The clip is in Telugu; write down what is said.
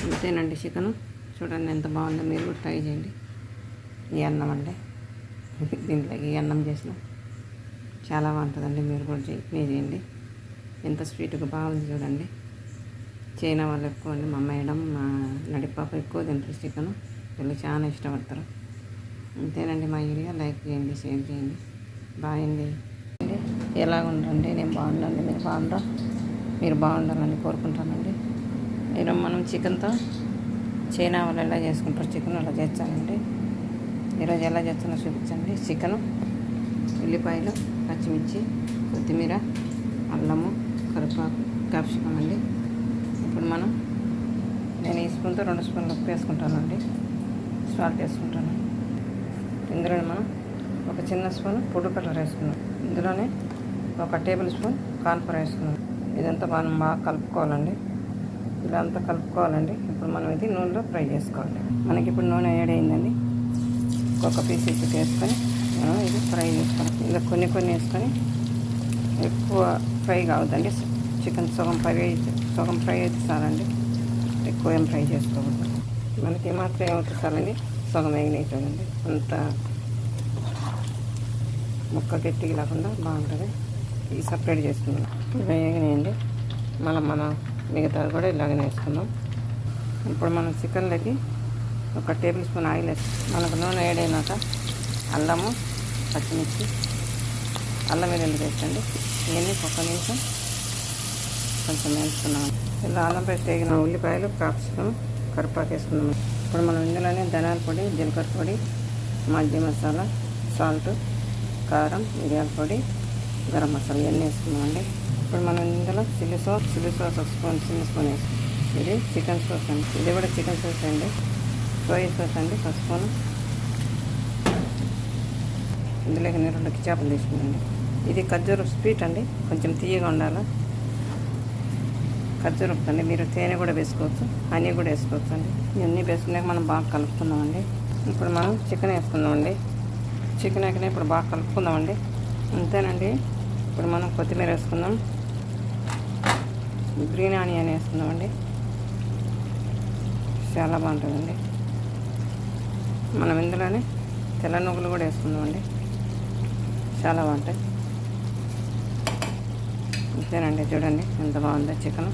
ఇంతేనండి చికెను. చూడండి ఎంత బాగుందో, మీరు కూడా ట్రై చేయండి. ఈ అన్నం అండి, దీంట్లోకి ఈ అన్నం చేసిన చాలా బాగుంటుందండి. మీరు కూడా చేయండి. ఎంత స్వీట్గా బాగుంది చూడండి. చైనా వాళ్ళు ఎక్కువ అండి, మా మేడం మా నడిపాప ఎక్కువ తింటారు చికెను. వీళ్ళు చాలా ఇష్టపడతారు. అంతేనండి మా వీడియో. లైక్ చేయండి, షేర్ చేయండి. బాయ్ అండి. ఎలా ఉండండి? నేను బాగుండండి, మీరు బాగుందా? మీరు బాగుండాలని కోరుకుంటానండి. ఈరోజు మనం చికెన్తో చైనా వాళ్ళు ఎలా చేసుకుంటారు చికెన్ అలా చేస్తానండి. ఈరోజు ఎలా చేస్తానో చూపించండి. చికెను, ఉల్లిపాయలు, పచ్చిమిర్చి, కొత్తిమీర, అల్లము, కరివేపాకు, క్యాప్సికం అండి. ఇప్పుడు నేను ఈ స్పూన్తో 2 స్పూన్లు ఉప్పు వేసుకుంటానండి. సాల్ట్ వేసుకుంటాను. ఇందులోనే మనం ఒక చిన్న స్పూన్ ఫుడ్ కలర్ వేసుకున్నాం. ఇందులోనే ఒక టేబుల్ స్పూన్ కార్న్ఫ్లోర్ వేసుకున్నాం. ఇదంతా మనం బాగా కలుపుకోవాలండి. ఇదంతా కలుపుకోవాలండి. ఇప్పుడు మనం ఇది నూనెలో ఫ్రై చేసుకోవాలి. మనకి ఇప్పుడు నూనె వేడైందండి. ఒక్కొక్క పీస్ వేసుకొని మనం ఇది ఫ్రై చేసుకోవాలి. ఇలా కొన్ని వేసుకొని, ఎక్కువ ఫ్రై కావద్దండి. చికెన్ సగం ఫ్రై అయితే చాలండి. ఎక్కువ ఏం ఫ్రై చేసుకోవద్దు. మనకి మాత్రం ఏమవుతుంది చాలండి, సగం వేగనేస్తుందండి. అంత ముక్క గట్టిగా లేకుండా బాగుంటుంది. ఇది సపరేట్ చేసుకుందాం. ఇవి వేగనేయండి. మనం మిగతాది కూడా ఇలాగనే వేసుకుందాం. ఇప్పుడు మనం చికెన్లోకి ఒక టేబుల్ స్పూన్ ఆయిల్ వేస్తాం. మనకు నూనె వేడైనాక అల్లము, పచ్చిమిర్చి, అల్లం వెల్లుల్లి పేస్ట్ అండి. ఇవన్నీ ఒక్క నిమిషం కొంచెం వేసుకున్నాం. ఇలా అల్లం పేస్ట్ వేగిన ఉల్లిపాయలు, క్యాప్సికం, కరివేపాకు వేసుకున్నాం. ఇప్పుడు మనం ఇందులోనే ధనియాల పొడి, జీలకర్ర పొడి, మజ్జిగ మసాలా, సాల్ట్, కారం, మిరియాల పొడి, గరం మసాలా ఇవన్నీ వేసుకున్నామండి. ఇప్పుడు మనం ఇందులో చిల్లీ సాస్ ఒక స్పూన్, చిన్న స్పూన్ వేసుకున్నాం. ఇది చికెన్ సాస్ అండి. ఇది కూడా చికెన్ సాస్ అండి. సోయా సాస్ అండి, ఒక స్పూను. ఇందులోకి నేను 2 చేపలు తీసుకున్నాండి. ఇది ఖర్జూర స్వీట్ అండి, కొంచెం తీయగా ఉండాలి. ఖర్జూర అండి. మీరు తేనె కూడా వేసుకోవచ్చు, హనీ కూడా వేసుకోవచ్చు అండి. ఇవన్నీ వేసుకున్నాక మనం బాగా కలుపుకుందామండి. ఇప్పుడు మనం చికెన్ వేసుకుందామండి. చికెన్ వేసుకుని ఇప్పుడు బాగా కలుపుకుందామండి. అంతేనండి. ఇప్పుడు మనం కొత్తిమీర వేసుకుందాం. గ్రీన్ ఆనియన్ వేసుకుందామండి. చాలా బాగుంటుందండి. మనం ఇందులోనే తెల్ల నువ్వులు కూడా వేసుకుందామండి. చాలా బాగుంటాయి. అంతేనండి. చూడండి ఎంత బాగుందో చికెన్.